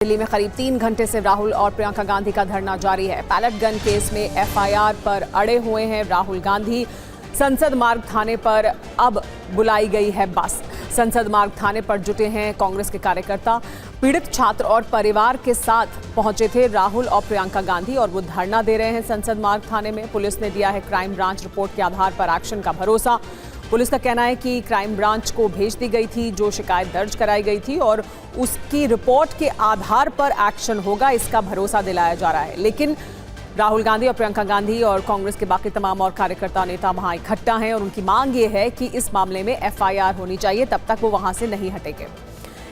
दिल्ली में करीब 3 घंटे से राहुल और प्रियंका गांधी का धरना जारी है। पैलेट गन केस में एफआईआर पर अड़े हुए हैं राहुल गांधी। संसद मार्ग थाने पर अब बुलाई गई है बस। संसद मार्ग थाने पर जुटे हैं कांग्रेस के कार्यकर्ता। पीड़ित छात्र और परिवार के साथ पहुंचे थे राहुल और प्रियंका गांधी और वो धरना दे रहे हैं संसद मार्ग थाने में। पुलिस ने दिया है क्राइम ब्रांच रिपोर्ट के आधार पर एक्शन का भरोसा। पुलिस का कहना है कि क्राइम ब्रांच को भेज दी गई थी जो शिकायत दर्ज कराई गई थी और उसकी रिपोर्ट के आधार पर एक्शन होगा, इसका भरोसा दिलाया जा रहा है। लेकिन राहुल गांधी और प्रियंका गांधी और कांग्रेस के बाकी तमाम और कार्यकर्ता नेता वहां इकट्ठा हैं और उनकी मांग ये है कि इस मामले में एफआईआर होनी चाहिए, तब तक वो वहां से नहीं हटेंगे।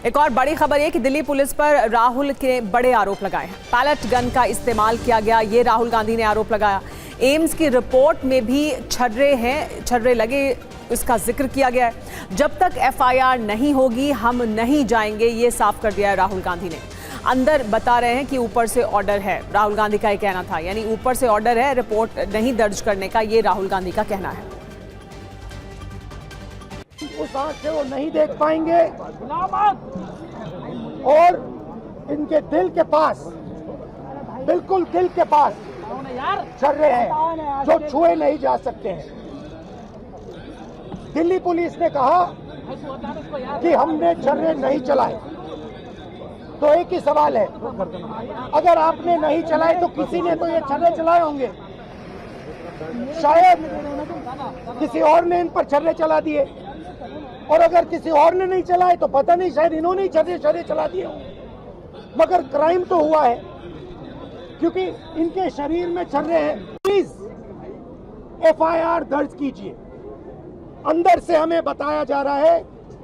एक और बड़ी खबर है कि दिल्ली पुलिस पर राहुल के बड़े आरोप लगाए हैं। पैलेट गन का इस्तेमाल किया गया, ये राहुल गांधी ने आरोप लगाया। एम्स की रिपोर्ट में भी छर्रे लगे, इसका जिक्र किया गया है। जब तक एफआईआर नहीं होगी हम नहीं जाएंगे, ये साफ कर दिया है राहुल गांधी ने। अंदर बता रहे हैं कि ऊपर से ऑर्डर है, राहुल गांधी का ये कहना था, यानी ऊपर से ऑर्डर है रिपोर्ट नहीं दर्ज करने का, ये राहुल गांधी का कहना है। उस आंख से वो नहीं देख पाएंगे और इनके दिल के पास, बिल्कुल दिल के पास छर्रे हैं जो छुए नहीं जा सकते हैं। दिल्ली पुलिस ने कहा कि हमने छर्रे नहीं चलाए, तो एक ही सवाल है, अगर आपने नहीं चलाए तो किसी ने तो ये छर्रे चलाए होंगे। शायद किसी और ने इन पर छर्रे चला दिए, और अगर किसी और ने नहीं चलाए तो पता नहीं, शायद इन्होंने ही छर्रे चला दिए होंगे। मगर क्राइम तो हुआ है क्योंकि इनके शरीर में छर्रे हैं। प्लीज एफआईआर दर्ज कीजिए। अंदर से हमें बताया जा रहा है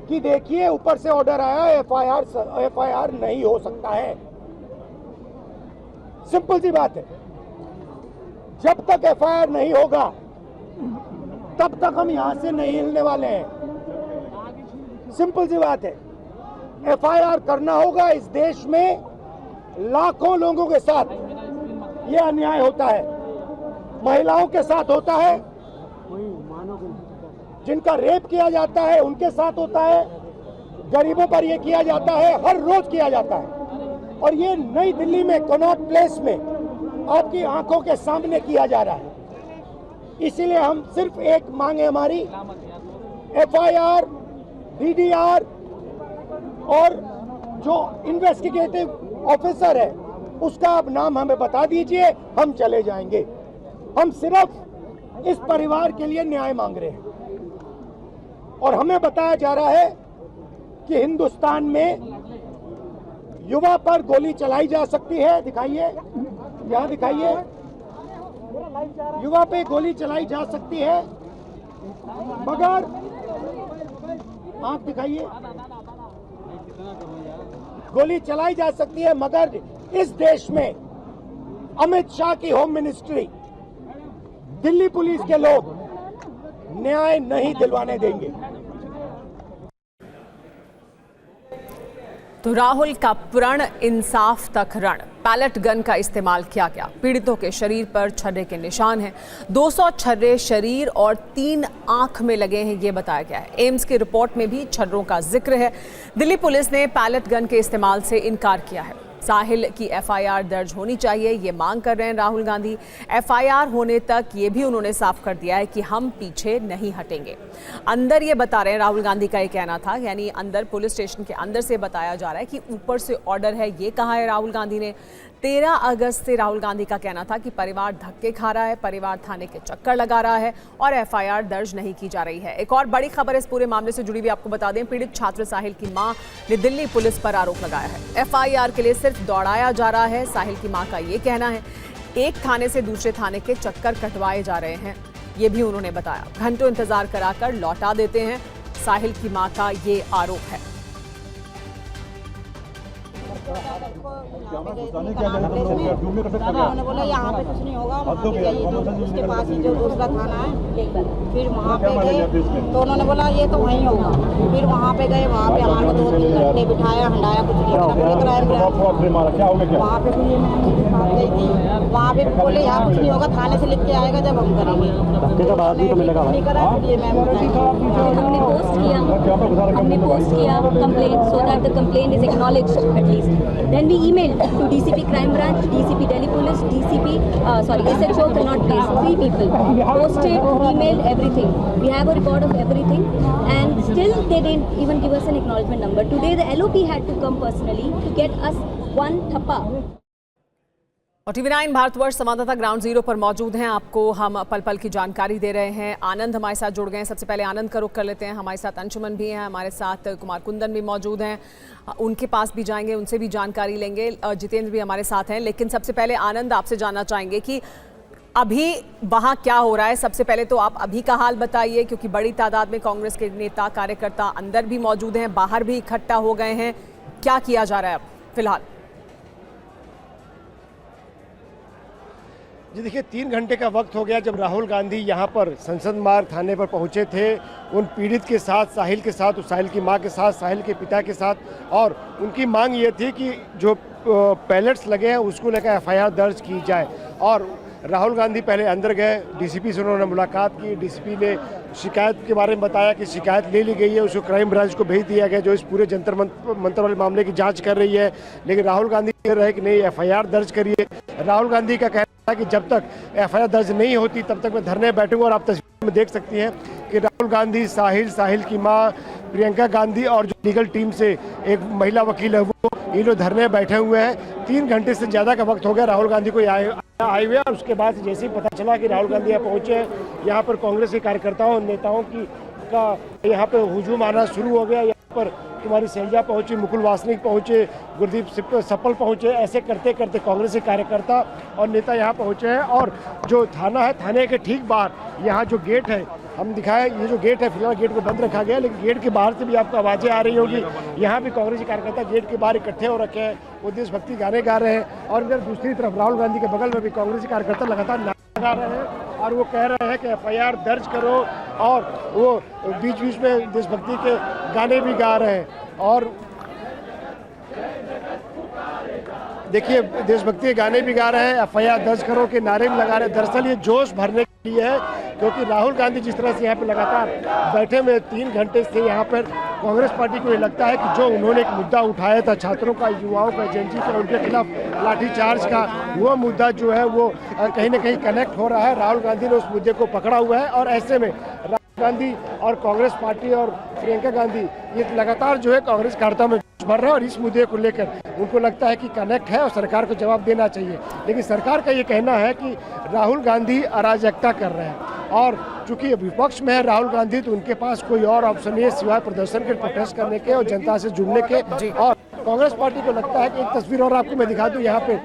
कि देखिए ऊपर से ऑर्डर आया है, एफआईआर नहीं हो सकता है। सिंपल सी बात है, जब तक एफआईआर नहीं होगा तब तक हम यहां से नहीं हिलने वाले हैं। सिंपल सी बात है, एफआईआर करना होगा। इस देश में लाखों लोगों के साथ ये अन्याय होता है, महिलाओं के साथ होता है, जिनका रेप किया जाता है उनके साथ होता है, गरीबों पर यह किया जाता है, हर रोज किया जाता है। और ये नई दिल्ली में कनॉट प्लेस में आपकी आंखों के सामने किया जा रहा है। इसीलिए हम सिर्फ एक मांग है हमारी, एफआईआर, डीडीआर और जो इन्वेस्टिगेटिव ऑफिसर है उसका आप नाम हमें बता दीजिए, हम चले जाएंगे। हम सिर्फ इस परिवार के लिए न्याय मांग रहे हैं। और हमें बताया जा रहा है कि हिंदुस्तान में युवा पर गोली चलाई जा सकती है। दिखाइए, यहाँ दिखाइए, युवा पे गोली चलाई जा सकती है, मगर आंख दिखाइए, गोली चलाई जा सकती है, मगर इस देश में अमित शाह की होम मिनिस्ट्री, दिल्ली पुलिस के लोग न्याय नहीं दिलवाने देंगे। तो राहुल का प्रण इंसाफ तक रण। पैलेट गन का इस्तेमाल किया गया, पीड़ितों के शरीर पर छर्रे के निशान हैं। 200 छर्रे शरीर और 3 आंख में लगे हैं, ये बताया गया है। एम्स की रिपोर्ट में भी छर्रों का जिक्र है। दिल्ली पुलिस ने पैलेट गन के इस्तेमाल से इनकार किया है। साहिल की एफआईआर दर्ज होनी चाहिए, ये मांग कर रहे हैं राहुल गांधी। एफआईआर होने तक ये भी उन्होंने साफ कर दिया है कि हम पीछे नहीं हटेंगे। अंदर ये बता रहे हैं, राहुल गांधी का ये कहना था, यानी अंदर पुलिस स्टेशन के अंदर से बताया जा रहा है कि ऊपर से ऑर्डर है, ये कहा है राहुल गांधी ने। 13 अगस्त से राहुल गांधी का कहना था कि परिवार धक्के खा रहा है, परिवार थाने के चक्कर लगा रहा है और एफआईआर दर्ज नहीं की जा रही है। एक और बड़ी खबर इस पूरे मामले से जुड़ी हुई आपको बता दें, पीड़ित छात्र साहिल की मां ने दिल्ली पुलिस पर आरोप लगाया है। एफआईआर के लिए सिर्फ दौड़ाया जा रहा है, साहिल की मां का ये कहना है। एक थाने से दूसरे थाने के चक्कर कटवाए जा रहे हैं, ये भी उन्होंने बताया। घंटों इंतजार कराकर लौटा देते हैं, साहिल की मां का ये आरोप है। उन्होंने बोला यहाँ पे कुछ नहीं होगा, उसके पास ही जो दूसरा थाना है, फिर वहाँ पे गए तो उन्होंने बोला ये तो वहीं होगा। फिर वहाँ पे गए, वहाँ पे हमारे 2-3 घंटे बिठाया, हंडाया, कुछ नहीं होगा। वहाँ पे गई थी, वहाँ पे बोले यहाँ कुछ नहीं होगा, थाने से लिख के आएगा जब हम करेंगे। नहीं करा, ये मैम हमने पोस्ट किया complaint so that the complaint is acknowledged at least. Then we emailed to DCP Crime Branch, DCP Delhi Police, SHO Connaught Place, 3 people. Posted, emailed, everything. We have a record of everything, and still they didn't even give us an acknowledgement number. Today the LOP had to come personally to get us 1 thappa. और TV9 Bharatvarsh संवाददाता ground zero पर मौजूद हैं। आपको हम पल पल की जानकारी दे रहे हैं। आनंद हमारे साथ जुड़ गए हैं। सबसे पहले आनंद का रुख कर लेते हैं। हमारे साथ अंशुमन भी हैं, हमारे साथ कुमार कुंदन भी मौजूद हैं, उनके पास भी जाएंगे, उनसे भी जानकारी लेंगे। जितेंद्र भी हमारे साथ हैं। लेकिन सबसे पहले आनंद, आपसे जानना चाहेंगे कि अभी वहाँ क्या हो रहा है। सबसे पहले तो आप अभी का हाल बताइए, क्योंकि बड़ी तादाद में कांग्रेस के नेता कार्यकर्ता अंदर भी मौजूद हैं, बाहर भी इकट्ठा हो गए हैं। क्या किया जा रहा है अब फिलहाल? जी देखिए, 3 घंटे का वक्त हो गया जब राहुल गांधी यहाँ पर संसद मार्ग थाने पर पहुँचे थे, उन पीड़ित के साथ, साहिल के साथ, उस साहिल की मां के साथ, साहिल के पिता के साथ। और उनकी मांग ये थी कि जो पैलेट्स लगे हैं उसको लेकर FIR दर्ज की जाए। और राहुल गांधी पहले अंदर गए, DCP से उन्होंने मुलाकात की। DCP ने शिकायत के बारे में बताया कि शिकायत ले ली गई है, उसको क्राइम ब्रांच को भेज दिया गया, जो इस पूरे जंतर मंतर वाले मामले की जांच कर रही है। लेकिन राहुल गांधी कह रहे हैं कि नहीं, FIR दर्ज करिए। राहुल गांधी का कहना था कि जब तक FIR दर्ज नहीं होती तब तक मैं धरने बैठूंगा। और आप तस्वीर में देख सकती हैं कि राहुल गांधी, साहिल की मां प्रियंका गांधी और जो लीगल टीम से एक महिला वकील है वो, ये लोग धरने बैठे हुए हैं। 3 घंटे से ज़्यादा का वक्त हो गया राहुल गांधी को आए हुए। और उसके बाद जैसे ही पता चला कि राहुल गांधी यहाँ पहुँचे, यहाँ पर कांग्रेस के कार्यकर्ताओं नेताओं का यहाँ पे हुजूम आना शुरू हो गया। यहाँ पर कुमारी शैलजा पहुंची, मुकुल वासनिक पहुंचे, गुरदीप सप्पल पहुंचे। ऐसे करते करते कांग्रेस के कार्यकर्ता और नेता यहाँ पहुंचे हैं। और जो थाना है, थाने के ठीक बाहर यहाँ जो गेट है, हम दिखाए, ये जो गेट है फिलहाल गेट को बंद रखा गया, लेकिन गेट के बाहर से भी आपको आवाज़ें आ रही होगी। यहाँ भी कांग्रेस के कार्यकर्ता गेट के बाहर इकट्ठे हो रखे हैं, वो देशभक्ति गाने गा रहे हैं। और इधर दूसरी तरफ राहुल गांधी के बगल में भी कांग्रेस के कार्यकर्ता लगातार नारे लगा रहे हैं और वो कह रहे हैं कि FIR दर्ज करो। और वो बीच बीच में देशभक्ति के गाने भी गा रहे हैं। और देखिए, देशभक्ति के गाने भी गा रहे हैं, FIR दर्ज करो के नारे भी लगा रहे हैं। दरअसल ये जोश भरने के लिए है, क्योंकि राहुल गांधी जिस तरह से यहाँ पे लगातार बैठे हुए 3 घंटे से, यहाँ पर कांग्रेस पार्टी को ये लगता है कि जो उन्होंने एक मुद्दा उठाया था छात्रों का, युवाओं का, जेनजी का, उनके खिलाफ लाठीचार्ज का, वो मुद्दा जो है वो कहीं ना कहीं कनेक्ट हो रहा है। राहुल गांधी ने उस मुद्दे को पकड़ा हुआ है। और ऐसे में राहुल गांधी और कांग्रेस पार्टी और प्रियंका गांधी ये लगातार जो है कांग्रेस कार्यकर्ता में भर रहे हैं। और इस मुद्दे को लेकर उनको लगता है कि कनेक्ट है और सरकार को जवाब देना चाहिए। लेकिन सरकार का ये कहना है कि राहुल गांधी अराजकता कर रहे हैं। और चूंकि विपक्ष में है राहुल गांधी, तो उनके पास कोई और ऑप्शन नहीं है सिवाय प्रदर्शन के, प्रोटेस्ट करने के और जनता से जुड़ने के। और कांग्रेस पार्टी को लगता है कि एक तस्वीर और आपको मैं दिखा दूं, यहाँ पे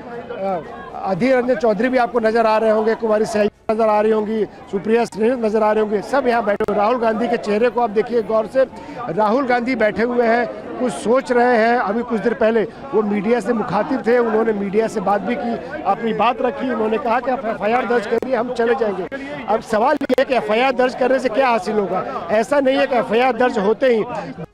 अधीर रंजन चौधरी भी आपको नजर आ रहे होंगे, कुमारी शैलजा नजर आ रही होंगी, सुप्रिया श्रीनिवास नजर आ रहे होंगे, सब यहाँ बैठे हुए। राहुल गांधी के चेहरे को आप देखिए गौर से, राहुल गांधी बैठे हुए हैं, कुछ सोच रहे हैं। अभी कुछ देर पहले वो मीडिया से मुखातिब थे, उन्होंने मीडिया से बात भी की, अपनी बात रखी। उन्होंने कहा कि आप FIR दर्ज करिए, हम चले जाएंगे। अब सवाल ये है कि FIR दर्ज करने से क्या हासिल होगा? ऐसा नहीं है कि FIR दर्ज होते ही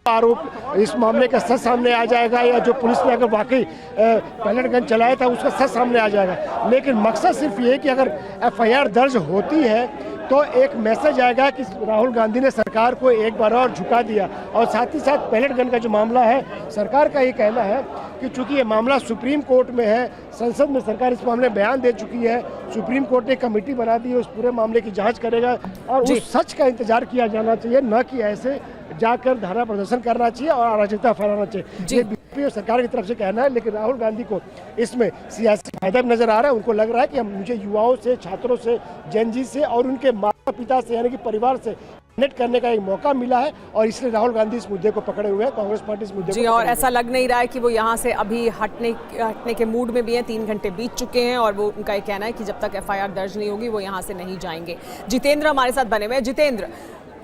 आरोप इस मामले का सच सामने आ जाएगा, या जो पुलिस ने अगर वाकई पैलेट गन चलाया था उसका सच सामने आ जाएगा। लेकिन मकसद सिर्फ ये कि अगर FIR दर्ज होती है तो एक मैसेज आएगा कि राहुल गांधी ने सरकार को एक बार और झुका दिया। और साथ ही साथ पैलेट गन का जो मामला है, सरकार का ये कहना है कि चूंकि ये मामला सुप्रीम कोर्ट में है, संसद में सरकार इस मामले में बयान दे चुकी है, सुप्रीम कोर्ट ने कमेटी बना दी है, उस पूरे मामले की जांच करेगा। और उस सच का इंतजार किया जाना चाहिए, न कि ऐसे जाकर धरना प्रदर्शन करना चाहिए और अराजकता फैलाना चाहिए। ये बीजेपी और सरकार की तरफ से कहना है। लेकिन राहुल गांधी को इसमें सियासी फायदा भी नजर आ रहा है। उनको लग रहा है कि मुझे युवाओं से, छात्रों से, जेनजी से और उनके माता पिता से, यानी कि परिवार से कनेक्ट करने का एक मौका मिला है। और इसलिए राहुल गांधी इस मुद्दे को पकड़े हुए हैं, कांग्रेस पार्टी इस मुद्दे को। और ऐसा लग नहीं रहा है कि वो यहाँ से अभी हटने के मूड में भी हैं। 3 घंटे बीत चुके हैं और वो उनका ये कहना है कि जब तक FIR दर्ज नहीं होगी वो यहाँ से नहीं जाएंगे। जितेंद्र हमारे साथ बने हुए हैं। जितेंद्र,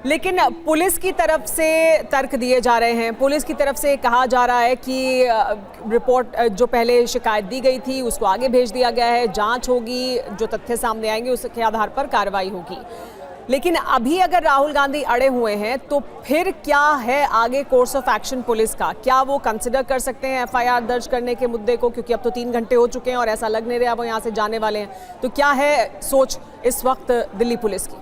लेकिन पुलिस की तरफ से तर्क दिए जा रहे हैं, पुलिस की तरफ से कहा जा रहा है कि रिपोर्ट जो पहले शिकायत दी गई थी उसको आगे भेज दिया गया है, जांच होगी, जो तथ्य सामने आएंगे उसके आधार पर कार्रवाई होगी। लेकिन अभी अगर राहुल गांधी अड़े हुए हैं तो फिर क्या है आगे कोर्स ऑफ एक्शन पुलिस का? क्या वो कंसिडर कर सकते हैं FIR दर्ज करने के मुद्दे को? क्योंकि अब तो 3 घंटे हो चुके हैं और ऐसा लग नहीं रहा वो यहाँ से जाने वाले हैं। तो क्या है सोच इस वक्त दिल्ली पुलिस की?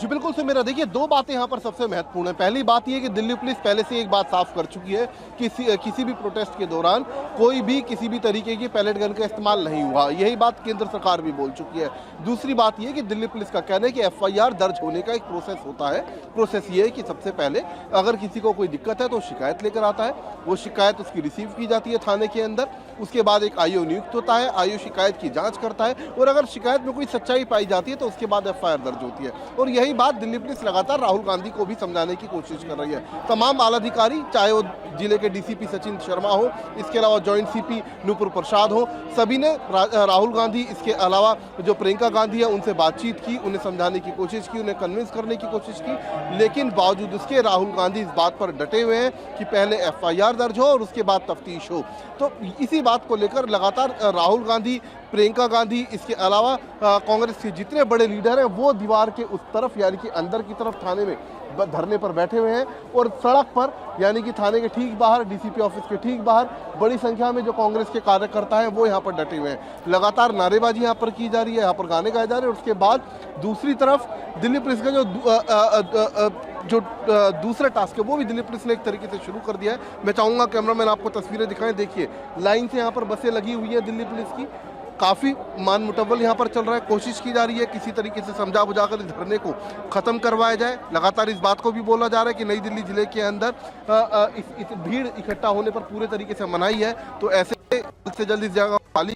जी बिल्कुल से मेरा देखिए, दो बातें यहाँ पर सबसे महत्वपूर्ण है। पहली बात यह कि दिल्ली पुलिस पहले से एक बात साफ कर चुकी है कि किसी भी प्रोटेस्ट के दौरान कोई भी किसी भी तरीके की पैलेट गन का इस्तेमाल नहीं हुआ। यही बात केंद्र सरकार भी बोल चुकी है। दूसरी बात यह कि दिल्ली पुलिस का कहना है कि FIR दर्ज होने का एक प्रोसेस होता है। प्रोसेस ये है कि सबसे पहले अगर किसी को कोई दिक्कत है तो शिकायत लेकर आता है, वो शिकायत उसकी रिसीव की जाती है थाने के अंदर। उसके बाद एक IO नियुक्त होता है, IO शिकायत की जाँच करता है और अगर शिकायत में कोई सच्चाई पाई जाती है तो उसके बाद FIR दर्ज होती है। और यही बात दिल्ली पुलिस लगातार राहुल गांधी को भी समझाने की कोशिश कर रही है। तमाम आला अधिकारी, चाहे वो जिले के DCP सचिन शर्मा हो, इसके अलावा जॉइंट CP नूपुर प्रसाद हो, सभी ने राहुल गांधी, इसके अलावा जो प्रियंका गांधी है उनसे बातचीत की, उन्हें समझाने की कोशिश की, उन्हें कन्विंस करने की कोशिश की। लेकिन बावजूद उसके राहुल गांधी इस बात पर डटे हुए हैं कि पहले FIR दर्ज हो और उसके बाद तफ्तीश हो। तो इसी बात को लेकर लगातार राहुल गांधी, प्रियंका गांधी, इसके अलावा कांग्रेस के जितने बड़े लीडर हैं वो दीवार के उस तरफ यानी कि अंदर की तरफ थाने में धरने पर बैठे हुए हैं और सड़क पर यानी कि थाने के ठीक बाहर, DCP ऑफिस के ठीक बाहर बड़ी संख्या में जो कांग्रेस के कार्यकर्ता हैं वो यहाँ पर डटे हुए हैं। लगातार नारेबाजी यहाँ पर की जा रही है, यहाँ पर गाने गाए जा रहे हैं। और उसके बाद दूसरी तरफ दिल्ली पुलिस का जो दूसरा टास्क है वो भी दिल्ली पुलिस ने एक तरीके से शुरू कर दिया है। मैं चाहूँगा कैमरामैन आपको तस्वीरें दिखाएं। देखिए, लाइन से यहाँ पर बसें लगी हुई है दिल्ली पुलिस की। काफ़ी मान मुटव्वल यहाँ पर चल रहा है, कोशिश की जा रही है किसी तरीके से समझा बुझाकर इस धरने को ख़त्म करवाया जाए। लगातार इस बात को भी बोला जा रहा है कि नई दिल्ली जिले के अंदर इस भीड़ इकट्ठा होने पर पूरे तरीके से मनाही है, तो ऐसे जल्द से जल्द इस जगह खाली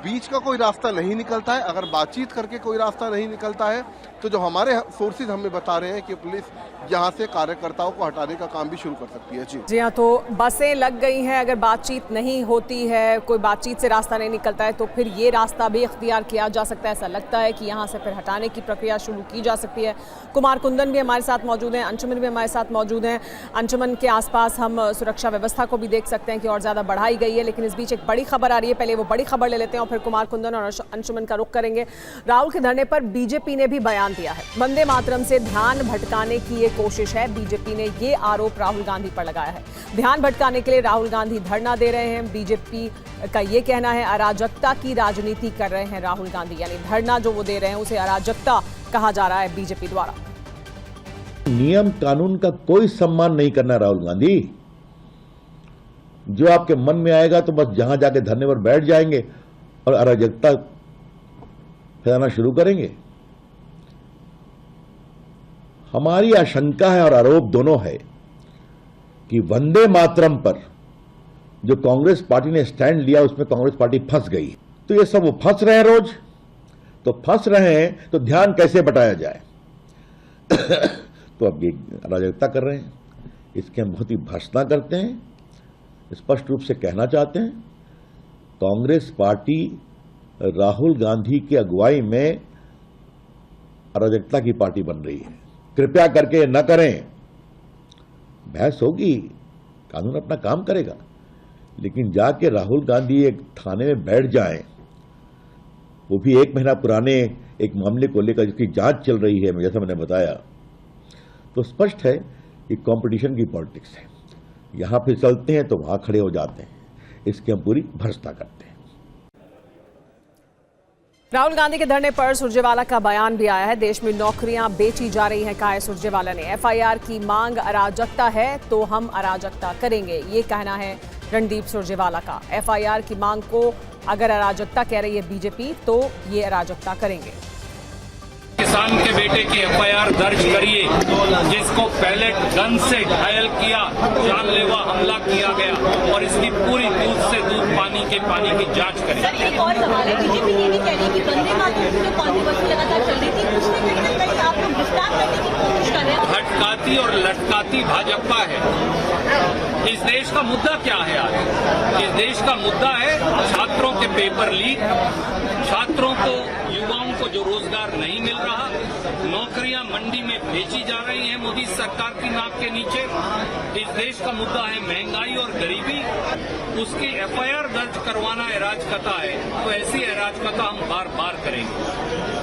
बीच का कोई रास्ता नहीं निकलता है। अगर बातचीत करके कोई रास्ता नहीं निकलता है तो जो हमारे सोर्सेज हमें बता रहे हैं कि पुलिस यहाँ से कार्यकर्ताओं को हटाने का काम भी शुरू कर सकती है। जी हाँ, तो बसें लग गई हैं। अगर बातचीत नहीं होती है, कोई बातचीत से रास्ता नहीं निकलता है तो फिर ये रास्ता भी इख्तियार किया जा सकता है। ऐसा लगता है कि यहाँ से फिर हटाने की प्रक्रिया शुरू की जा सकती है। कुमार कुंदन भी हमारे साथ मौजूद हैं, अंशुमन भी हमारे साथ मौजूद हैं। अंशुमन के आसपास हम सुरक्षा व्यवस्था को भी देख सकते हैं कि और ज़्यादा बढ़ाई गई है। लेकिन इस बीच एक बड़ी खबर आ रही है, पहले वो बड़ी खबर ले लेते हैं और फिर कुमार कुंदन और अंशुमन का रुख करेंगे। राहुल के धरने पर बीजेपी ने भी बयान दिया है। वंदे मातरम से ध्यान भटकाने की ये कोशिश है। बीजेपी ने ये आरोप राहुल गांधी पर लगाया है। ध्यान भटकाने के लिए राहुल गांधी धरना दे रहे हैं। बीजेपी का ये कहना है अराजकता की राजनीति कर रहे हैं राहुल गांधी, यानी धरना जो वो दे रहे हैं उसे अराजकता कहा जा रहा है बीजेपी द्वारा। नियम कानून का कोई सम्मान नहीं करना राहुल गांधी। जो आपके मन में आएगा तो बस जहां जाके धरने पर बैठ जाएंगे और अराजकता फैलाना शुरू करेंगे। हमारी आशंका है और आरोप दोनों है कि वंदे मातरम पर जो कांग्रेस पार्टी ने स्टैंड लिया उसमें कांग्रेस पार्टी फंस गई। तो ये सब वो फंस रहे हैं, रोज तो फंस रहे हैं तो ध्यान कैसे बटाया जाए तो अब ये अराजकता कर रहे हैं। इसके हम बहुत ही भर्त्सना करते हैं, स्पष्ट रूप से कहना चाहते हैं कांग्रेस पार्टी राहुल गांधी की अगुवाई में अराजकता की पार्टी बन रही है। कृपया करके न करें। बहस होगी, कानून अपना काम करेगा, लेकिन जाके राहुल गांधी एक थाने में बैठ जाएं, वो भी 1 महीना पुराने एक मामले को लेकर जिसकी जांच चल रही है, जैसा मैंने बताया, तो स्पष्ट है कि कंपटीशन की पॉलिटिक्स है। यहां फिसलते हैं तो वहां खड़े हो जाते हैं। इसकी हम पूरी भर्त्सना करते हैं। राहुल गांधी के धरने पर सुरजेवाला का बयान भी आया है। देश में नौकरियां बेची जा रही हैं, कहा है सुरजेवाला ने। FIR की मांग अराजकता है तो हम अराजकता करेंगे, ये कहना है रणदीप सुरजेवाला का। FIR की मांग को अगर अराजकता कह रही है बीजेपी तो ये अराजकता करेंगे। किसान के बेटे की FIR दर्ज करिए, जिसको पैलेट गन से घायल किया, जानलेवा हमला किया गया, और इसकी पूरी दूध से दूध पानी की जांच करें। सर, एक और सवाल है, बीजेपी ये भी कह रही है कि वंदे मातरम की जो कॉन्ट्रोवर्सी लगातार चल रही थी उसमें कहीं ना कहीं आप लोग विस्तार करने की कोशिश कर रहे हैं। भटकाती और लटकाती भाजपा है। इस देश का मुद्दा क्या है आज? इस देश का मुद्दा है छात्रों के पेपर लीक, छात्रों को, युवाओं को जो रोजगार नहीं मिल रहा, नौकरियां मंडी में बेची जा रही हैं मोदी सरकार की नाक के नीचे। इस देश का मुद्दा है महंगाई और गरीबी, उसकी FIR दर्ज करवाना अराजकता है, तो ऐसी अराजकता हम बार बार करेंगे।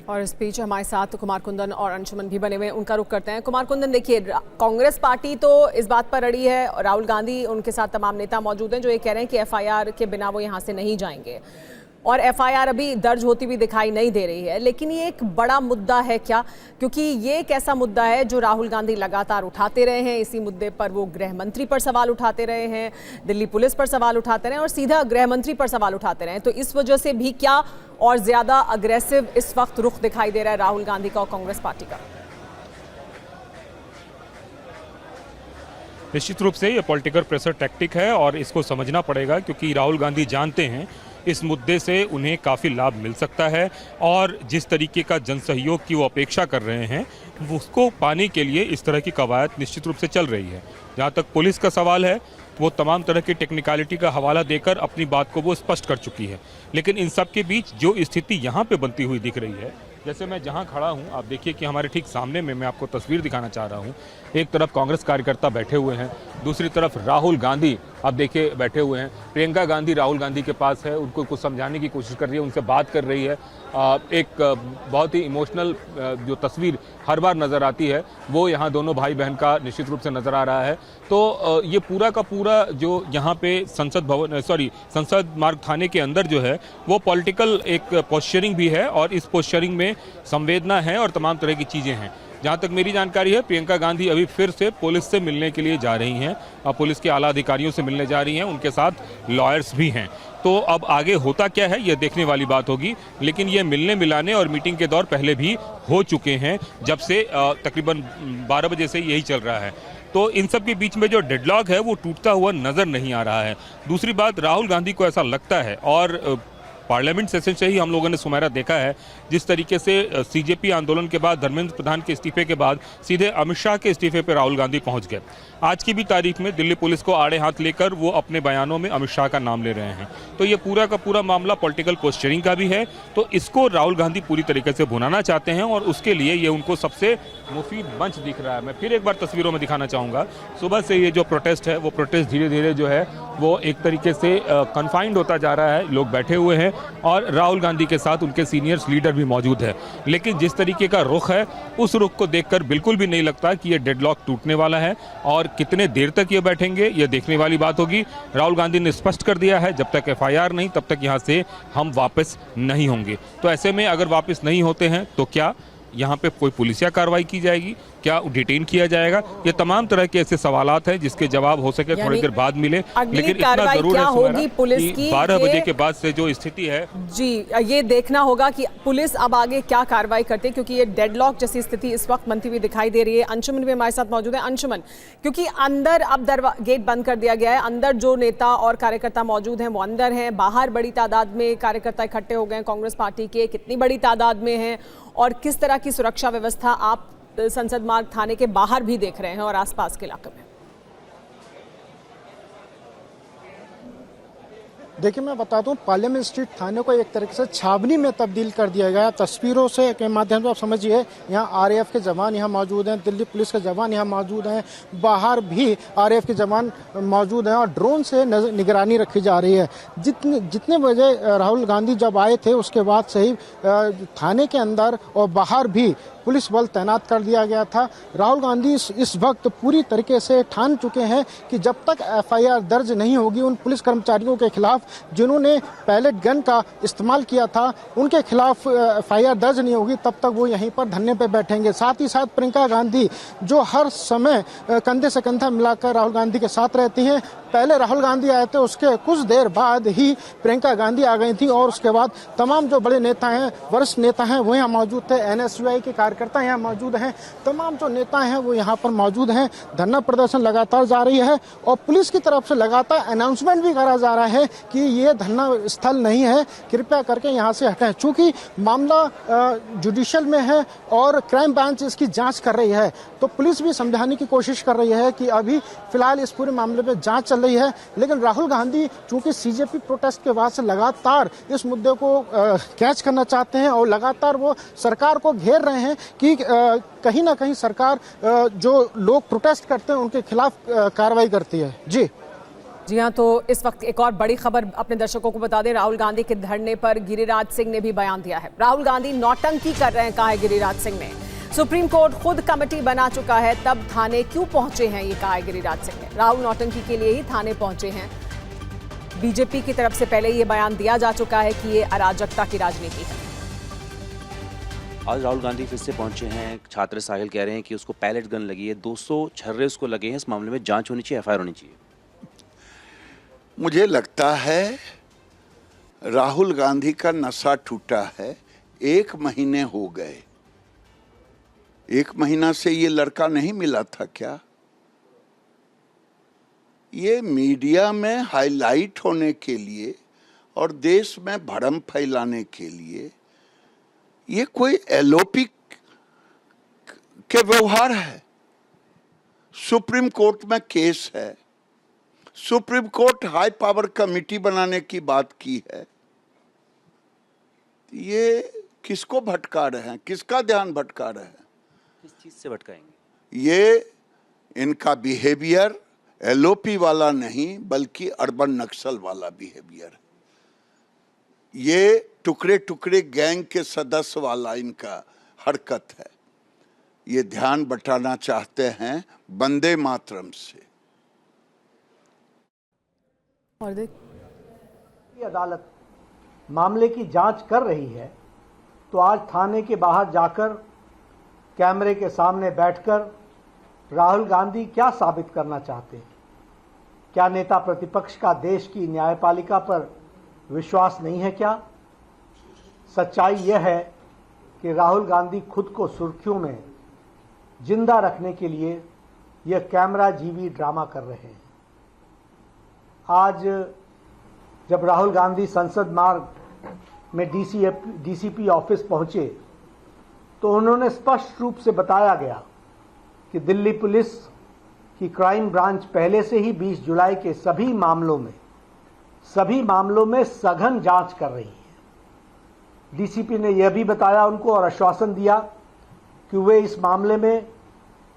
और इस बीच हमारे साथ कुमार कुंदन और अंशुमन भी बने हुए हैं, उनका रुख करते हैं। कुमार कुंदन, देखिए, कांग्रेस पार्टी तो इस बात पर अड़ी है, राहुल गांधी उनके साथ तमाम नेता मौजूद हैं जो ये कह रहे हैं कि FIR के बिना वो यहाँ से नहीं जाएंगे, और एफआईआर अभी दर्ज होती भी दिखाई नहीं दे रही है, लेकिन ये एक बड़ा मुद्दा है क्या? क्योंकि ये एक ऐसा मुद्दा है जो राहुल गांधी लगातार उठाते रहे हैं। इसी मुद्दे पर वो गृह मंत्री पर सवाल उठाते रहे हैं, दिल्ली पुलिस पर सवाल उठाते रहे और सीधा गृह मंत्री पर सवाल उठाते रहे। तो इस वजह से भी क्या और ज्यादा अग्रेसिव इस वक्त रुख दिखाई दे रहा है राहुल गांधी का और कांग्रेस पार्टी का? निश्चित रूप से ये पॉलिटिकल प्रेशर टैक्टिक है और इसको समझना पड़ेगा, क्योंकि राहुल गांधी जानते हैं इस मुद्दे से उन्हें काफ़ी लाभ मिल सकता है और जिस तरीके का जनसहयोग की वो अपेक्षा कर रहे हैं उसको पाने के लिए इस तरह की कवायद निश्चित रूप से चल रही है। जहाँ तक पुलिस का सवाल है, वो तमाम तरह की टेक्निकलिटी का हवाला देकर अपनी बात को वो स्पष्ट कर चुकी है। लेकिन इन सब के बीच जो स्थिति यहाँ पे बनती हुई दिख रही है, जैसे मैं जहाँ खड़ा हूँ, आप देखिए कि हमारे ठीक सामने में मैं आपको तस्वीर दिखाना चाह रहा हूँ। एक तरफ कांग्रेस कार्यकर्ता बैठे हुए हैं, दूसरी तरफ राहुल गांधी आप देखिए बैठे हुए हैं। प्रियंका गांधी राहुल गांधी के पास है, उनको कुछ समझाने की कोशिश कर रही है, उनसे बात कर रही है। एक बहुत ही इमोशनल जो तस्वीर हर बार नज़र आती है वो यहाँ दोनों भाई बहन का निश्चित रूप से नज़र आ रहा है। तो ये पूरा का पूरा जो यहाँ पे संसद मार्ग थाने के अंदर जो है वो पॉलिटिकल एक पोस्चरिंग भी है और इस पोस्चरिंग में संवेदना है और तमाम तरह की चीज़ें हैं। जहाँ तक मेरी जानकारी है, प्रियंका गांधी अभी फिर से पुलिस से मिलने के लिए जा रही हैं और पुलिस के आला अधिकारियों से मिलने जा रही हैं, उनके साथ लॉयर्स भी हैं। तो अब आगे होता क्या है ये देखने वाली बात होगी, लेकिन ये मिलने मिलाने और मीटिंग के दौर पहले भी हो चुके हैं, जब से तकरीबन 12 बजे से यही चल रहा है। तो इन सब के बीच में जो डेडलॉक है वो टूटता हुआ नज़र नहीं आ रहा है। दूसरी बात, राहुल गांधी को ऐसा लगता है और पार्लियामेंट सेशन से ही हम लोगों ने सुमेरा देखा है, जिस तरीके से सीजेपी आंदोलन के बाद धर्मेंद्र प्रधान के इस्तीफे के बाद सीधे अमित शाह के इस्तीफे पर राहुल गांधी पहुंच गए। आज की भी तारीख में दिल्ली पुलिस को आड़े हाथ लेकर वो अपने बयानों में अमित शाह का नाम ले रहे हैं। तो ये पूरा का पूरा मामला पॉलिटिकल पोस्चरिंग का भी है। तो इसको राहुल गांधी पूरी तरीके से भुनाना चाहते हैं और उसके लिए ये उनको सबसे मुफीद मंच दिख रहा है। मैं फिर एक बार तस्वीरों में दिखाना चाहूँगा, सुबह से ये जो प्रोटेस्ट है वो प्रोटेस्ट धीरे धीरे जो है वो एक तरीके से कन्फाइंड होता जा रहा है। लोग बैठे हुए हैं और राहुल गांधी के साथ उनके सीनियर्स लीडर भी मौजूद है। लेकिन जिस तरीके का रुख है, उस रुख को देखकर बिल्कुल भी नहीं लगता कि ये डेडलॉक टूटने वाला है और कितने देर तक ये बैठेंगे ये देखने वाली बात होगी। राहुल गांधी ने स्पष्ट कर दिया है, जब तक एफआईआर नहीं तब तक यहाँ से हम वापस नहीं होंगे। तो ऐसे में अगर वापस नहीं होते हैं तो क्या यहाँ पे कोई पुलिसिया कार्रवाई की जाएगी, क्या डिटेन किया जाएगा? ये तमाम तरह के ऐसे सवालात हैं जिसके जवाब हो सके थोड़ी देर बाद मिले। लेकिन इतना जरूर है होगी पुलिस की 12 बजे के बाद से जो स्थिति है जी, ये देखना होगा कि पुलिस अब आगे क्या कार्रवाई करती है, क्योंकि ये डेडलॉक जैसी स्थिति इस वक्त बनती हुई दिखाई दे रही है। अंशुमन भी हमारे साथ मौजूद है। अंशुमन, क्योंकि अंदर अब गेट बंद कर दिया गया है, अंदर जो नेता और कार्यकर्ता मौजूद हैं वो अंदर हैं, बाहर बड़ी तादाद में कार्यकर्ता इकट्ठे हो गए कांग्रेस पार्टी के, कितनी बड़ी तादाद में हैं और किस तरह की सुरक्षा व्यवस्था आप संसद मार्ग थाने के बाहर भी देख रहे हैं और आसपास के इलाके में? देखिए, मैं बताता हूँ, पार्लियामेंट स्ट्रीट थाने को एक तरीके से छावनी में तब्दील कर दिया गया। तस्वीरों से के माध्यम से आप समझिए, यहाँ आरएएफ के जवान यहाँ मौजूद हैं, दिल्ली पुलिस के जवान यहाँ मौजूद हैं, बाहर भी आरएएफ के जवान मौजूद हैं और ड्रोन से निगरानी रखी जा रही है। जितने बजे राहुल गांधी जब आए थे उसके बाद से ही थाने के अंदर और बाहर भी पुलिस बल तैनात कर दिया गया था। राहुल गांधी इस वक्त पूरी तरीके से ठान चुके हैं कि जब तक एफआईआर दर्ज नहीं होगी उन पुलिस कर्मचारियों के खिलाफ जिन्होंने पैलेट गन का इस्तेमाल किया था, उनके खिलाफ एफआईआर दर्ज नहीं होगी, तब तक वो यहीं पर धरने पे बैठेंगे। साथ ही साथ प्रियंका गांधी जो हर समय कंधे से कंधा मिलाकर राहुल गांधी के साथ रहती हैं, पहले राहुल गांधी आए थे, उसके कुछ देर बाद ही प्रियंका गांधी आ गई थी और उसके बाद तमाम जो बड़े नेता हैं, वरिष्ठ नेता हैं, वो यहाँ मौजूद थे। एनएसयूआई के कार्यकर्ता यहाँ मौजूद हैं, तमाम जो नेता हैं वो यहाँ पर मौजूद हैं। धरना प्रदर्शन लगातार जारी है और पुलिस की तरफ से लगातार अनाउंसमेंट भी करा जा रहा है कि ये धरना स्थल नहीं है, कृपया करके यहाँ से हटें। चूंकि मामला जुडिशियल में है और क्राइम ब्रांच इसकी जाँच कर रही है, तो पुलिस भी समझाने की कोशिश कर रही है कि अभी फिलहाल इस पूरे मामले में जाँच चल रही है। लेकिन राहुल गांधी चूंकि सीजेपी प्रोटेस्ट के बाद से लगातार इस मुद्दे को कैच करना चाहते हैं और लगातार वो सरकार को घेर रहे हैं कि कहीं ना कहीं सरकार जो लोग प्रोटेस्ट करते हैं उनके खिलाफ कार्रवाई करती है। जी हाँ, तो इस वक्त एक और बड़ी खबर अपने दर्शकों को बता दें। राहुल गांधी के धरने पर गिरिराज सिंह ने भी बयान दिया है। राहुल गांधी नौटंकी कर रहे हैं, कहा है गिरिराज सिंह ने। सुप्रीम कोर्ट खुद कमेटी बना चुका है, तब थाने क्यों पहुंचे हैं, ये कहा है गिरिराज सिंह ने। राहुल नौटंकी के लिए ही थाने पहुंचे हैं। बीजेपी की तरफ से पहले ये बयान दिया जा चुका है कि ये अराजकता की राजनीति है। आज राहुल गांधी फिर से पहुंचे हैं। छात्र साहिल कह रहे हैं कि उसको पैलेट गन लगी है, 200 छर्रे उसको लगे हैं। इस मामले में जांच होनी चाहिए, एफआईआर होनी चाहिए। मुझे लगता है राहुल गांधी का नशा टूटा है। 1 महीने हो गए, 1 महीना से ये लड़का नहीं मिला था क्या? ये मीडिया में हाईलाइट होने के लिए और देश में भ्रम फैलाने के लिए ये कोई एलओपी के व्यवहार है। सुप्रीम कोर्ट में केस है, supreme court high power committee बनाने की बात की है। ये किसको भटका रहे हैं, किसका ध्यान भटका रहे हैं? किस चीज से भटकाएंगे? ये इनका बिहेवियर एलओपी वाला नहीं बल्कि अर्बन नक्सल वाला बिहेवियर। ये टुकड़े टुकड़े गैंग के सदस्य वाला इनका हरकत है। ये ध्यान बटाना चाहते हैं वंदे मातरम से। और देख, अदालत मामले की जांच कर रही है तो आज थाने के बाहर जाकर कैमरे के सामने बैठकर राहुल गांधी क्या साबित करना चाहते हैं? क्या नेता प्रतिपक्ष का देश की न्यायपालिका पर विश्वास नहीं है क्या? सच्चाई यह है कि राहुल गांधी खुद को सुर्खियों में जिंदा रखने के लिए यह कैमरा जीवी ड्रामा कर रहे हैं। आज जब राहुल गांधी संसद मार्ग में डीसीपी ऑफिस पहुंचे तो उन्होंने स्पष्ट रूप से बताया गया कि दिल्ली पुलिस की क्राइम ब्रांच पहले से ही 20 जुलाई के सभी मामलों में सघन जांच कर रही है। डीसीपी ने यह भी बताया उनको और आश्वासन दिया कि वे इस मामले में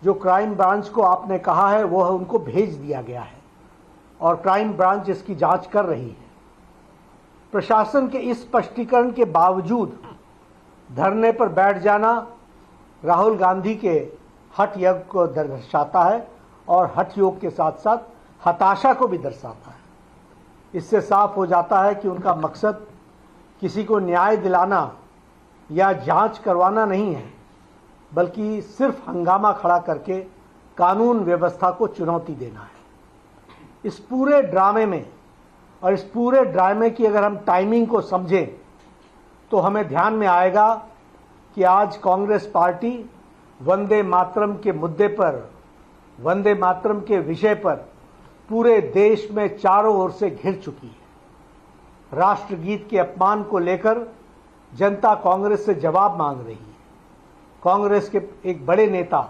जो क्राइम ब्रांच को आपने कहा है वह उनको भेज दिया गया है और क्राइम ब्रांच इसकी जांच कर रही है। प्रशासन के इस स्पष्टीकरण के बावजूद धरने पर बैठ जाना राहुल गांधी के हठ योग को दर्शाता है और हठ योग के साथ साथ हताशा को भी दर्शाता है। इससे साफ हो जाता है कि उनका मकसद किसी को न्याय दिलाना या जांच करवाना नहीं है, बल्कि सिर्फ हंगामा खड़ा करके कानून व्यवस्था को चुनौती देना है। इस पूरे ड्रामे में और इस पूरे ड्रामे की अगर हम टाइमिंग को समझें तो हमें ध्यान में आएगा कि आज कांग्रेस पार्टी वंदे मातरम के मुद्दे पर, वंदे मातरम के विषय पर पूरे देश में चारों ओर से घिर चुकी है। राष्ट्रगीत के अपमान को लेकर जनता कांग्रेस से जवाब मांग रही है। कांग्रेस के एक बड़े नेता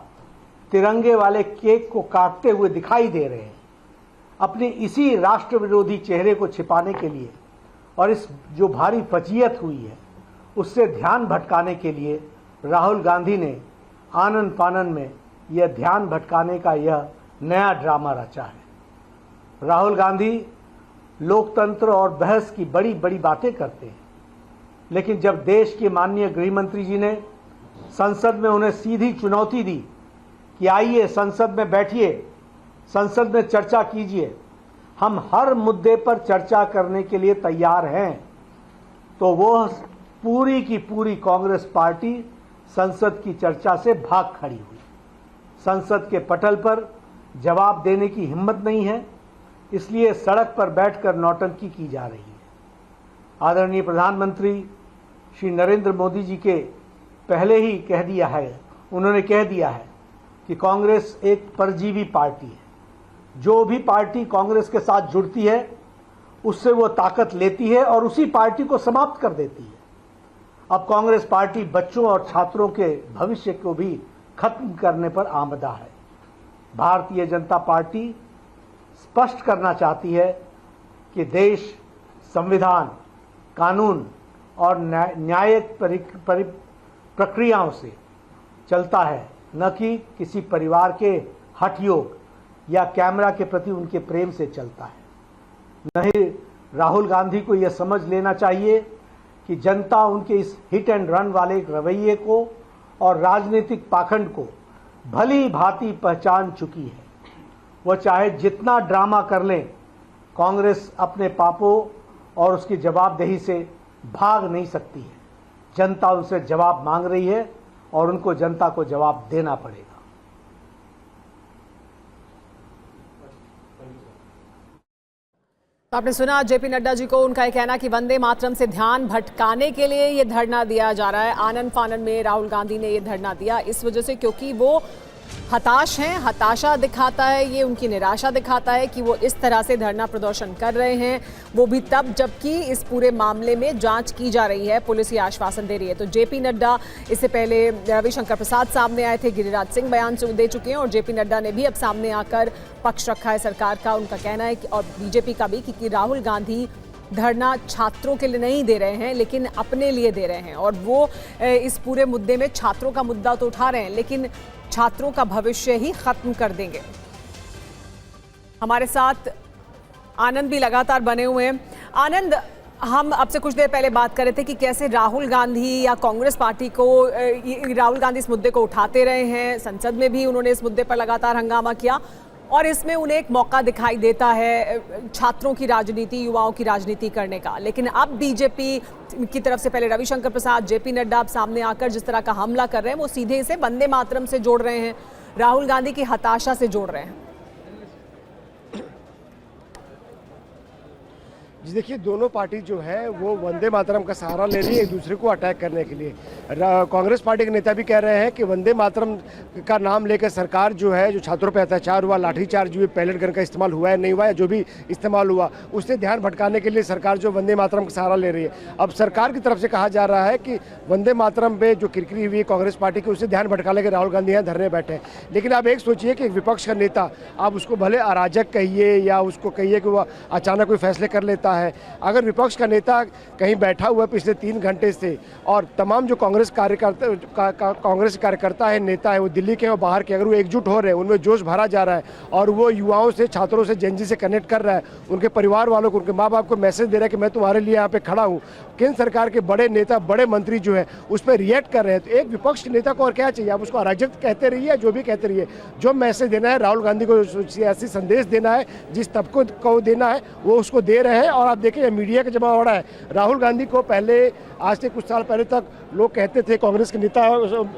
तिरंगे वाले केक को काटते हुए दिखाई दे रहे हैं अपने इसी राष्ट्र विरोधी चेहरे को छिपाने के लिए, और इस जो भारी फजीयत हुई है उससे ध्यान भटकाने के लिए राहुल गांधी ने आनन फानन में यह ध्यान भटकाने का यह नया ड्रामा रचा है। राहुल गांधी लोकतंत्र और बहस की बड़ी बड़ी बातें करते हैं, लेकिन जब देश के माननीय गृह मंत्री जी ने संसद में उन्हें सीधी चुनौती दी कि आइए संसद में बैठिए, संसद में चर्चा कीजिए, हम हर मुद्दे पर चर्चा करने के लिए तैयार हैं, तो वो पूरी की पूरी कांग्रेस पार्टी संसद की चर्चा से भाग खड़ी हुई। संसद के पटल पर जवाब देने की हिम्मत नहीं है, इसलिए सड़क पर बैठकर नौटंकी की जा रही है। आदरणीय प्रधानमंत्री श्री नरेंद्र मोदी जी के पहले ही कह दिया है, उन्होंने कह दिया है कि कांग्रेस एक परजीवी पार्टी है। जो भी पार्टी कांग्रेस के साथ जुड़ती है उससे वो ताकत लेती है और उसी पार्टी को समाप्त कर देती है। अब कांग्रेस पार्टी बच्चों और छात्रों के भविष्य को भी खत्म करने पर आमदा है। भारतीय जनता पार्टी स्पष्ट करना चाहती है कि देश संविधान, कानून और न्यायिक प्रक्रियाओं से चलता है, न कि किसी परिवार के हठ योग या कैमरा के प्रति उनके प्रेम से चलता है। नहीं, राहुल गांधी को यह समझ लेना चाहिए कि जनता उनके इस हिट एंड रन वाले रवैये को और राजनीतिक पाखंड को भली भांति पहचान चुकी है। वह चाहे जितना ड्रामा कर लें, कांग्रेस अपने पापों और उसकी जवाबदेही से भाग नहीं सकती है। जनता उनसे जवाब मांग रही है और उनको जनता को जवाब देना पड़ेगा। तो आपने सुना जेपी नड्डा जी को, उनका ये कहना कि वंदे मातरम से ध्यान भटकाने के लिए ये धरना दिया जा रहा है। आनंद फानन में राहुल गांधी ने ये धरना दिया इस वजह से क्योंकि वो हताश हैं, हताशा दिखाता है, ये उनकी निराशा दिखाता है कि वो इस तरह से धरना प्रदर्शन कर रहे हैं, वो भी तब जबकि इस पूरे मामले में जांच की जा रही है, पुलिस ये आश्वासन दे रही है। तो जेपी नड्डा, इससे पहले रविशंकर प्रसाद सामने आए थे, गिरिराज सिंह बयान दे चुके हैं और जेपी नड्डा ने भी अब सामने आकर पक्ष रखा है सरकार का। उनका कहना है कि और बीजेपी का भी कि राहुल गांधी धरना छात्रों के लिए नहीं दे रहे हैं लेकिन अपने लिए दे रहे हैं और वो इस पूरे मुद्दे में छात्रों का मुद्दा तो उठा रहे हैं लेकिन छात्रों का भविष्य ही खत्म कर देंगे। हमारे साथ आनंद भी लगातार बने हुए हैं। आनंद, हम आपसे कुछ देर पहले बात कर रहे थे कि कैसे राहुल गांधी या कांग्रेस पार्टी को राहुल गांधी इस मुद्दे को उठाते रहे हैं, संसद में भी उन्होंने इस मुद्दे पर लगातार हंगामा किया और इसमें उन्हें एक मौका दिखाई देता है छात्रों की राजनीति, युवाओं की राजनीति करने का। लेकिन अब बीजेपी की तरफ से पहले रविशंकर प्रसाद, जेपी नड्डा अब सामने आकर जिस तरह का हमला कर रहे हैं वो सीधे इसे वंदे मातरम से जोड़ रहे हैं, राहुल गांधी की हताशा से जोड़ रहे हैं। जी देखिए, दोनों पार्टी जो है वो वंदे मातरम का सहारा ले रही है एक दूसरे को अटैक करने के लिए। कांग्रेस पार्टी के नेता भी कह रहे हैं कि वंदे मातरम का नाम लेकर सरकार जो है, जो छात्रों पर अत्याचार हुआ, लाठीचार्ज हुए, पैलेट गन का इस्तेमाल हुआ है नहीं हुआ है, जो भी इस्तेमाल हुआ उससे ध्यान भटकाने के लिए सरकार जो वंदे मातरम का सहारा ले रही है। अब सरकार की तरफ से कहा जा रहा है कि वंदे मातरम पे जो किरकिरी हुई कांग्रेस पार्टी की उससे ध्यान भटकाने के राहुल गांधी यहाँ धरने बैठे। लेकिन आप एक सोचिए कि एक विपक्ष का नेता, आप उसको भले अराजक कहिए या उसको कहिए कि वह अचानक कोई फैसले कर लेता है, अगर विपक्ष का नेता कहीं बैठा हुआ पिछले 3 घंटे से और तमाम जो कांग्रेस कार्यकर्ता है, नेता है, वो दिल्ली के और बाहर के, अगर वो एकजुट हो रहे हैं, उनमें जोश भरा जा रहा है और वो युवाओं से, छात्रों से, जेनजी से कनेक्ट कर रहा है, उनके परिवार वालों को, उनके माँ बाप को मैसेज दे रहा है कि मैं तुम्हारे लिए यहाँ पे खड़ा हूँ। केंद्र सरकार के बड़े नेता, बड़े मंत्री जो है उस पर रिएक्ट कर रहे हैं। तो एक विपक्ष के नेता को और क्या चाहिए? आप उसको अराजक कहते रहिए, जो भी कहते रहिए, जो मैसेज देना है राहुल गांधी को, सियासी संदेश देना है, जिस तबको को देना है वो उसको दे रहे हैं। और आप देखिए मीडिया का जमा हो रहा है। राहुल गांधी को पहले, आज से कुछ साल पहले तक लोग कहते थे, कांग्रेस के नेता,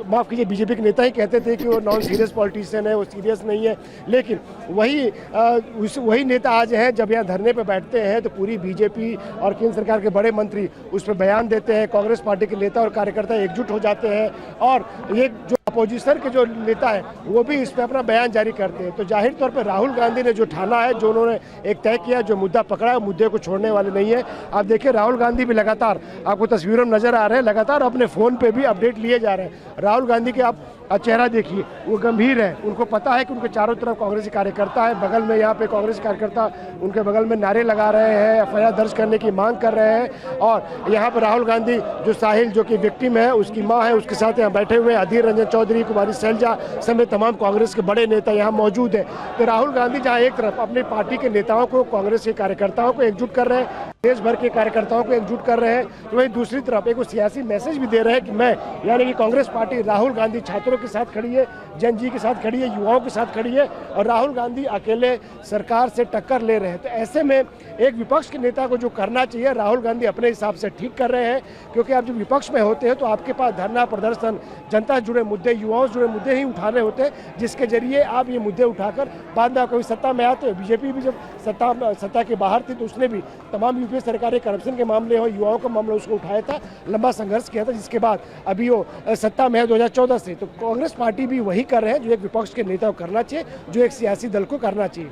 माफ कीजिए बीजेपी के नेता ही कहते थे कि वो नॉन सीरियस पॉलिटिशियन है, वो सीरियस नहीं है। लेकिन वही नेता आज हैं, जब यहाँ धरने पर बैठते हैं तो पूरी बीजेपी और केंद्र सरकार के बड़े मंत्री उस पर बयान देते हैं, कांग्रेस पार्टी के नेता और कार्यकर्ता एकजुट हो जाते हैं और ये जो अपोजिशन के जो नेता है वो भी इस पर अपना बयान जारी करते हैं। तो जाहिर तौर पर राहुल गांधी ने जो ठाना है, जो उन्होंने एक तय किया, जो मुद्दा पकड़ा है, मुद्दे को छोड़ने वाले नहीं है। आप देखिए राहुल गांधी भी लगातार, आपको तस्वीरों में नजर आ रहे हैं, लगातार अपने फोन पे भी अपडेट लिए जा रहे हैं। राहुल गांधी के आप चेहरा देखिए, वो गंभीर है, उनको पता है कि उनके चारों तरफ कांग्रेसी कार्यकर्ता है, बगल में यहाँ पे कांग्रेस कार्यकर्ता उनके बगल में नारे लगा रहे हैं, एफआईआर दर्ज करने की मांग कर रहे हैं। और यहाँ पर राहुल गांधी, जो साहिल जो कि विक्टिम है, उसकी माँ है, उसके साथ यहाँ बैठे हुए अधीर रंजन चौधरी, कुमारी शैलजा समेत तमाम कांग्रेस के बड़े नेता यहाँ मौजूद है। तो राहुल गांधी जहाँ एक तरफ अपनी पार्टी के नेताओं को, कांग्रेस के कार्यकर्ताओं को एकजुट कर रहे हैं, देश भर के कार्यकर्ताओं को एकजुट कर रहे हैं, तो वहीं दूसरी तरफ एक सियासी मैसेज भी दे रहे हैं कि मैं, यानी कि कांग्रेस पार्टी, राहुल गांधी छात्रों के साथ खड़ी है, जनजी के साथ खड़ी है, युवाओं के साथ खड़ी है और राहुल गांधी अकेले सरकार से टक्कर ले रहे हैं। तो ऐसे में एक विपक्ष के नेता को जो करना चाहिए, राहुल गांधी अपने हिसाब से ठीक कर रहे हैं, क्योंकि आप जब विपक्ष में होते हैं तो आपके पास धरना प्रदर्शन, जनता से जुड़े मुद्दे, युवाओं से जुड़े मुद्दे ही उठाने होते हैं, जिसके जरिए आप ये मुद्दे उठाकर बाद में कभी सत्ता में आते हो। बीजेपी भी जब सत्ता के बाहर थी तो उसने भी तमाम यूपीए सरकारें करप्शन के मामले हो, युवाओं का मामला, उसको उठाया था, लंबा संघर्ष किया था, जिसके बाद अभी वो सत्ता में है 2014 से। तो कांग्रेस पार्टी भी वही कर रहे हैं जो एक विपक्ष के नेता को करना चाहिए, जो एक सियासी दल को करना चाहिए।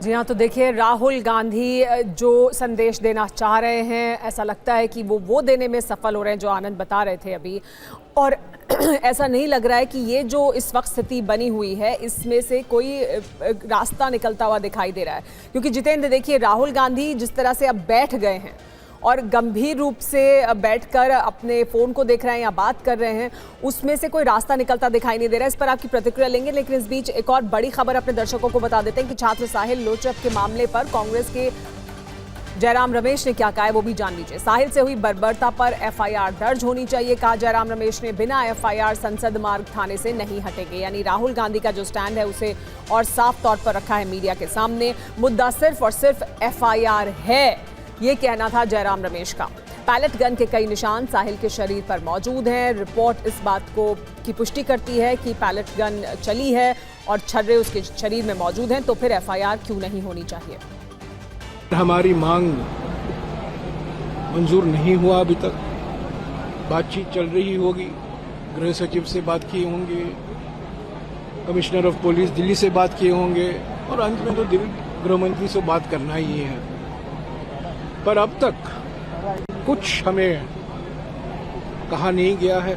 जी हाँ, तो देखिए राहुल गांधी जो संदेश देना चाह रहे हैं, ऐसा लगता है कि वो देने में सफल हो रहे हैं, जो आनंद बता रहे थे अभी। और ऐसा नहीं लग रहा है कि ये जो इस वक्त स्थिति बनी हुई है इसमें से कोई रास्ता निकलता हुआ दिखाई दे रहा है, क्योंकि जितेंद्र देखिए राहुल गांधी जिस तरह से अब बैठ गए हैं और गंभीर रूप से बैठकर अपने फ़ोन को देख रहे हैं या बात कर रहे हैं, उसमें से कोई रास्ता निकलता दिखाई नहीं दे रहा है। इस पर आपकी प्रतिक्रिया लेंगे, लेकिन इस बीच एक और बड़ी खबर अपने दर्शकों को बता देते हैं कि छात्र साहिल लोचक के मामले पर कांग्रेस के जयराम रमेश ने क्या कहा है वो भी जान लीजिए। साहिल से हुई बर्बरता पर एफआईआर दर्ज होनी चाहिए, कहा जयराम रमेश ने। बिना एफआईआर संसद मार्ग थाने से नहीं हटेंगे, यानी राहुल गांधी का जो स्टैंड है उसे और साफ तौर पर रखा है मीडिया के सामने। मुद्दा सिर्फ और सिर्फ एफआईआर है, ये कहना था जयराम रमेश का। पैलेट गन के कई निशान साहिल के शरीर पर मौजूद हैं। रिपोर्ट इस बात की पुष्टि करती है कि पैलेट गन चली है और छर्रे उसके शरीर में मौजूद हैं, तो फिर एफआईआर क्यों नहीं होनी चाहिए। हमारी मांग मंजूर नहीं हुआ अभी तक, बातचीत चल रही होगी, गृह सचिव से बात किए होंगे, कमिश्नर ऑफ पुलिस दिल्ली से बात किए होंगे और अंत में तो गृह मंत्री से बात करना ही है। पर अब तक कुछ हमें कहा नहीं गया है।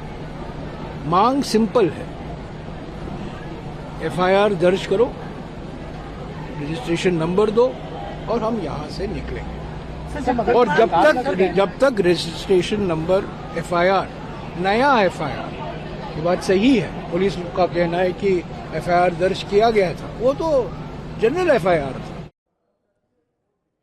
मांग सिंपल है, एफआईआर दर्ज करो, रजिस्ट्रेशन नंबर दो और हम यहां से निकलेंगे। और जब तक रजिस्ट्रेशन नंबर एफआईआर, नया एफआईआर, ये बात सही है, पुलिस का कहना है कि एफआईआर दर्ज किया गया था, वो तो जनरल एफआईआर था।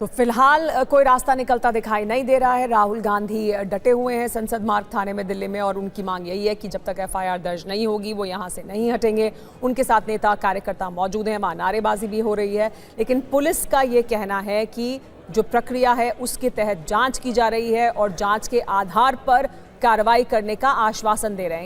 तो फिलहाल कोई रास्ता निकलता दिखाई नहीं दे रहा है। राहुल गांधी डटे हुए हैं संसद मार्ग थाने में दिल्ली में और उनकी मांग यही है कि जब तक एफआईआर दर्ज नहीं होगी वो यहां से नहीं हटेंगे। उनके साथ नेता कार्यकर्ता मौजूद हैं, वहां नारेबाजी भी हो रही है, लेकिन पुलिस का ये कहना है कि जो प्रक्रिया है उसके तहत जांच की जा रही है और जांच के आधार पर कार्रवाई करने का आश्वासन दे रहे हैं।